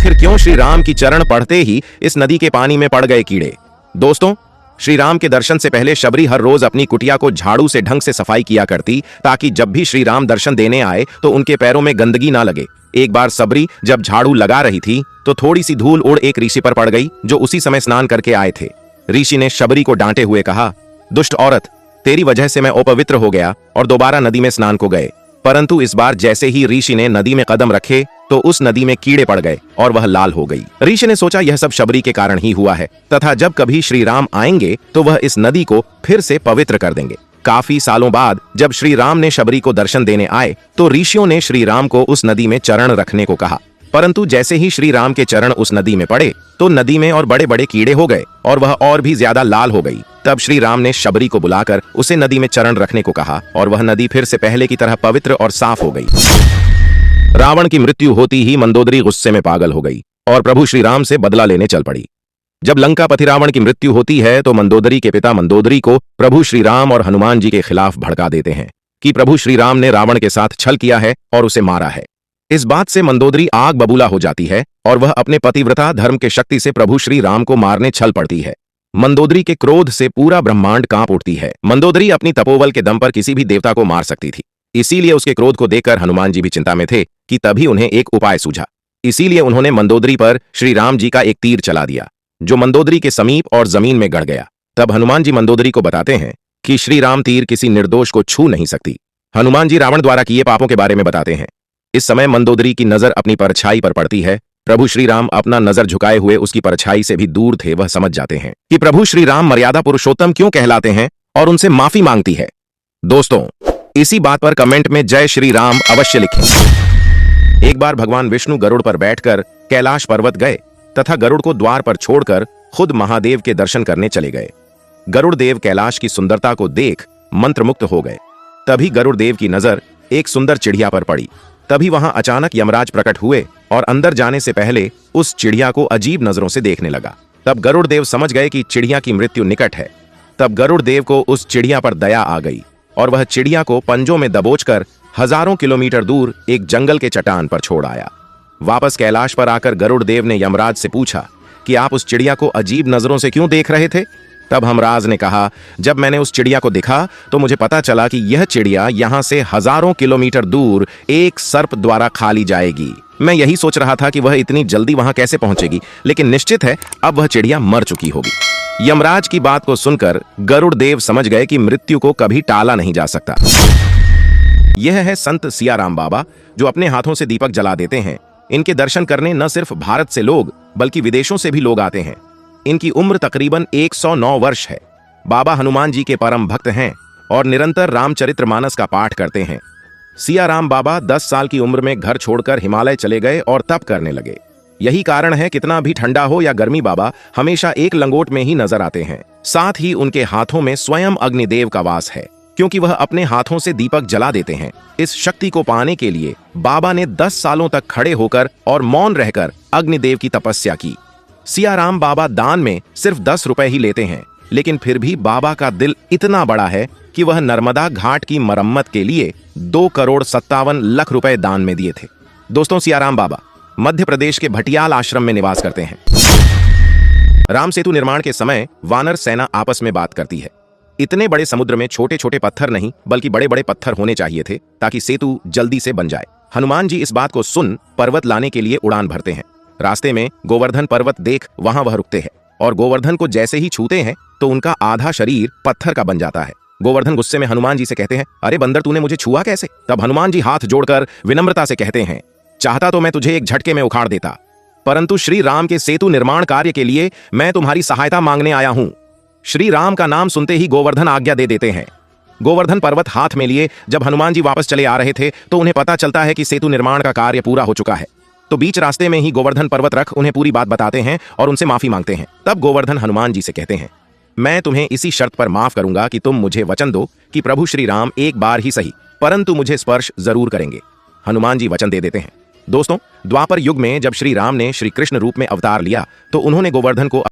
आखिर क्यों श्री राम की चरण पढ़ते ही इस नदी के पानी में पड़ गए कीड़े। दोस्तों, श्री राम के दर्शन से पहले शबरी हर रोज अपनी कुटिया को झाड़ू से ढंग से सफाई किया करती, ताकि जब भी श्री राम दर्शन देने आए तो उनके पैरों में गंदगी ना लगे। एक बार सबरी जब झाड़ू लगा रही थी तो थोड़ी सी धूल उड़ एक ऋषि पर पड़ गई, जो उसी समय स्नान करके आए थे। ऋषि ने शबरी को डांटे हुए कहा, दुष्ट औरत, तेरी वजह से मैं अपवित्र हो गया और दोबारा नदी में स्नान को गए। परंतु इस बार जैसे ही ऋषि ने नदी में कदम रखे तो उस नदी में कीड़े पड़ गए और वह लाल हो गई। ऋषि ने सोचा यह सब शबरी के कारण ही हुआ है, तथा जब कभी श्री राम आएंगे तो वह इस नदी को फिर से पवित्र कर देंगे। काफी सालों बाद जब श्री राम ने शबरी को दर्शन देने आए तो ऋषियों ने श्री राम को उस नदी में चरण रखने को कहा। परंतु जैसे ही श्री राम के चरण उस नदी में पड़े तो नदी में और बड़े बड़े कीड़े हो गए और वह और भी ज्यादा लाल हो गई। तब श्री राम ने शबरी को बुलाकर उसे नदी में चरण रखने को कहा और वह नदी फिर से पहले की तरह पवित्र और साफ हो गई। रावण की मृत्यु होती ही मंदोदरी गुस्से में पागल हो गई और प्रभु श्री राम से बदला लेने चल पड़ी। जब लंकापति रावण की मृत्यु होती है तो मंदोदरी के पिता मंदोदरी को प्रभु श्री राम और हनुमान जी के खिलाफ भड़का देते हैं कि प्रभु श्री राम ने रावण के साथ छल किया है और उसे मारा है। इस बात से मंदोदरी आग बबूला हो जाती है और वह अपने पतिव्रता धर्म के शक्ति से प्रभु श्री राम को मारने छल पड़ती है। मंदोदरी के क्रोध से पूरा ब्रह्मांड कांप उठती है। मंदोदरी अपनी तपोबल के दम पर किसी भी देवता को मार सकती थी, इसीलिए उसके क्रोध को देखकर हनुमान जी भी चिंता में थे कि तभी उन्हें एक उपाय सूझा। इसीलिए उन्होंने मंदोदरी पर श्री राम जी का एक तीर चला दिया, जो मंदोदरी के समीप और जमीन में गड़ गया। तब हनुमान जी मंदोदरी को बताते हैं कि श्री राम तीर किसी निर्दोष को छू नहीं सकती। हनुमान जी रावण द्वारा किए पापों के बारे में बताते हैं। इस समय मंदोदरी की नजर अपनी परछाई पर पड़ती है। प्रभु श्री राम अपना नजर झुकाए हुए उसकी परछाई से भी दूर थे। वह समझ जाते हैं कि प्रभु श्री राम मर्यादा पुरुषोत्तम क्यों कहलाते हैं और उनसे माफी मांगती है। दोस्तों, इसी बात पर कमेंट में जय श्री राम अवश्य लिखें। एक बार भगवान विष्णु गरुड़ पर बैठकर कैलाश पर्वत गए तथा गरुड़ को द्वार पर छोड़कर खुद महादेव के दर्शन करने चले गए। गरुड़ देव कैलाश की सुंदरता को देख मंत्रमुग्ध हो गए। तभी गरुड़ देव की नजर एक सुंदर चिड़िया पर पड़ी। तभी वहां अचानक यमराज प्रकट हुए और अंदर जाने से पहले उस चिड़िया को अजीब नजरों से देखने लगा। तब गरुड़ देव समझ गए कि चिड़िया की मृत्यु निकट है। तब गरुड़ देव को उस चिड़िया पर दया आ गई और वह चिड़िया को पंजों में दबोचकर हजारों किलोमीटर दूर एक जंगल के चट्टान पर छोड़ आया। वापस कैलाश पर आकर गरुड़ देव ने यमराज से पूछा कि आप उस चिड़िया को अजीब नजरों से क्यों देख रहे थे। तब हमराज ने कहा, जब मैंने उस चिड़िया को देखा तो मुझे पता चला कि यह चिड़िया यहाँ से हजारों किलोमीटर दूर एक सर्प द्वारा खा ली जाएगी। मैं यही सोच रहा था कि वह इतनी जल्दी वहां कैसे पहुंचेगी, लेकिन निश्चित है अब वह चिड़िया मर चुकी होगी। यमराज की बात को सुनकर गरुड़ देव समझ गए कि मृत्यु को कभी टाला नहीं जा सकता। यह है संत सियाराम बाबा, जो अपने हाथों से दीपक जला देते हैं। इनके दर्शन करने न सिर्फ भारत से लोग बल्कि विदेशों से भी लोग आते हैं। इनकी उम्र तकरीबन 109 वर्ष है। बाबा हनुमान जी के परम भक्त हैं और निरंतर रामचरितमानस का पाठ करते हैं। सियाराम बाबा 10 साल की उम्र में घर छोड़कर हिमालय चले गए और तप करने लगे। यही कारण है कितना भी ठंडा हो या गर्मी, बाबा हमेशा एक लंगोट में ही नजर आते हैं। साथ ही उनके हाथों में स्वयं अग्निदेव का वास है, क्योंकि वह अपने हाथों से दीपक जला देते हैं। इस शक्ति को पाने के लिए बाबा ने 10 सालों तक खड़े होकर और मौन रहकर अग्निदेव की तपस्या की। सियाराम बाबा दान में सिर्फ 10 रुपए ही लेते हैं, लेकिन फिर भी बाबा का दिल इतना बड़ा है कि वह नर्मदा घाट की मरम्मत के लिए 2,57,00,000 रुपए दान में दिए थे। दोस्तों, सियाराम बाबा मध्य प्रदेश के भटियाल आश्रम में निवास करते हैं। राम सेतु निर्माण के समय वानर सेना आपस में बात करती है। इतने बड़े समुद्र में छोटे छोटे पत्थर नहीं बल्कि बड़े बड़े पत्थर होने चाहिए थे, ताकि सेतु जल्दी से बन जाए। हनुमान जी इस बात को सुन पर्वत लाने के लिए उड़ान भरते हैं। रास्ते में गोवर्धन पर्वत देख वहां वह रुकते हैं और गोवर्धन को जैसे ही छूते हैं तो उनका आधा शरीर पत्थर का बन जाता है। गोवर्धन गुस्से में हनुमान जी से कहते हैं, अरे बंदर, तूने मुझे छुआ कैसे। तब हनुमान जी हाथ जोड़कर विनम्रता से कहते हैं, चाहता तो मैं तुझे एक झटके में उखाड़ देता, परंतु श्री राम के सेतु निर्माण कार्य के लिए मैं तुम्हारी सहायता मांगने आया हूं। श्री राम का नाम सुनते ही गोवर्धन आज्ञा दे देते हैं। गोवर्धन पर्वत हाथ में लिए जब हनुमान जी वापस चले आ रहे थे तो उन्हें पता चलता है कि सेतु निर्माण का कार्य पूरा हो चुका है। तो बीच रास्ते में ही गोवर्धन पर्वत रख उन्हें पूरी बात बताते हैं और उनसे माफी मांगते हैं। तब गोवर्धन हनुमान जी से कहते हैं, मैं तुम्हें इसी शर्त पर माफ करूंगा कि तुम मुझे वचन दो कि प्रभु श्री राम एक बार ही सही, परंतु मुझे स्पर्श जरूर करेंगे। हनुमान जी वचन दे देते हैं। दोस्तों, द्वापर युग में जब श्री राम ने श्री कृष्ण रूप में अवतार लिया तो उन्होंने गोवर्धन को